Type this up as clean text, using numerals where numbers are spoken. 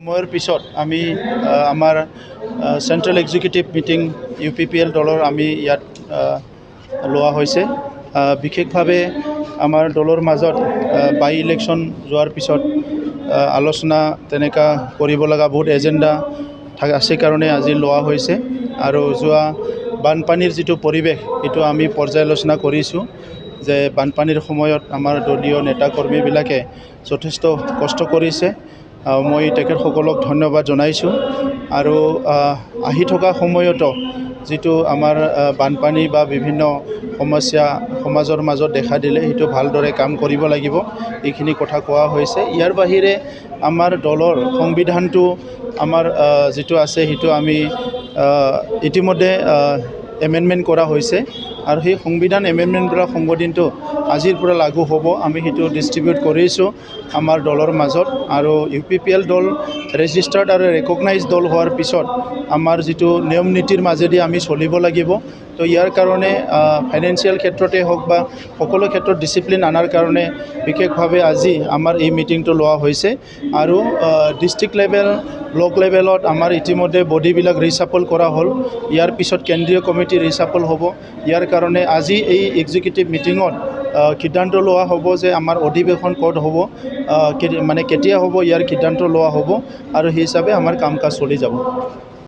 সময়ৰ পিছত আমি আমাৰ সেন্ট্ৰেল এক্সিকিউটিভ মিটিং UPPL দলৰ আমি ইয়াত লোৱা হৈছে। বিশেষভাৱে আমাৰ দলৰ মাজত বাই ইলেকশ্যন যোৱাৰ পিছত আলোচনা তেনেকা কৰিব লগা বহুত এজেন্ডা আছে কাৰণে আজি লোৱা হৈছে। আৰু যোৱা বানপানীৰ যিটো পৰিৱেশ এইটো আমি পৰ্যালোচনা কৰিছোঁ যে বানপানীৰ সময়ত আমাৰ দলীয় নেতা কৰ্মীবিলাকে যথেষ্ট কষ্ট কৰিছে। মই তেখেতসকলক ধন্যবাদ জনাইছোঁ। আৰু আহি থকা সময়তো যিটো আমাৰ বানপানী বা বিভিন্ন সমস্যা সমাজৰ মাজত দেখা দিলে সেইটো ভালদৰে কাম কৰিব লাগিব, এইখিনি কথা কোৱা হৈছে। ইয়াৰ বাহিৰে আমাৰ দলৰ সংবিধানটো আমাৰ যিটো আছে সেইটো আমি ইতিমধ্যে এমেণ্ডমেণ্ট কৰা হৈছে। আৰু সেই সংবিধান এমেণ্ডমেণ্টবিলাক সংশোধনীটো আজিৰ পৰা লাগু হ'ব। আমি সেইটো ডিষ্ট্ৰিবিউট কৰিছোঁ আমাৰ দলৰ মাজত। আৰু UPPL দল ৰেজিষ্টাৰ্ড আৰু ৰেকগনাইজ দল হোৱাৰ পিছত আমাৰ যিটো নিয়ম নীতিৰ মাজেদি আমি চলিব লাগিব। তো ইয়াৰ কাৰণে ফাইনেন্সিয়েল ক্ষেত্ৰতে হওক বা সকলো ক্ষেত্ৰত ডিচিপ্লিন আনাৰ কাৰণে বিশেষভাৱে আজি আমাৰ এই মিটিংটো লোৱা হৈছে। আৰু ডিষ্ট্ৰিক্ট লেভেল ব্লক লেভেলত আমাৰ ইতিমধ্যে বডিবিলাক ৰিচাপল কৰা হ'ল। ইয়াৰ পিছত কেন্দ্ৰীয় কমিটি ৰিচাপল হ'ব। ইয়াৰ কাৰণে আজি এই এক্সিকিউটিভ মিটিঙত সিদ্ধান্ত লোৱা হ'ব যে আমাৰ অধিৱেশন ক'ত হ'ব, মানে কেতিয়া হ'ব, ইয়াৰ সিদ্ধান্ত লোৱা হ'ব। আৰু সেই হিচাপে আমাৰ কাম কাজ চলি যাব।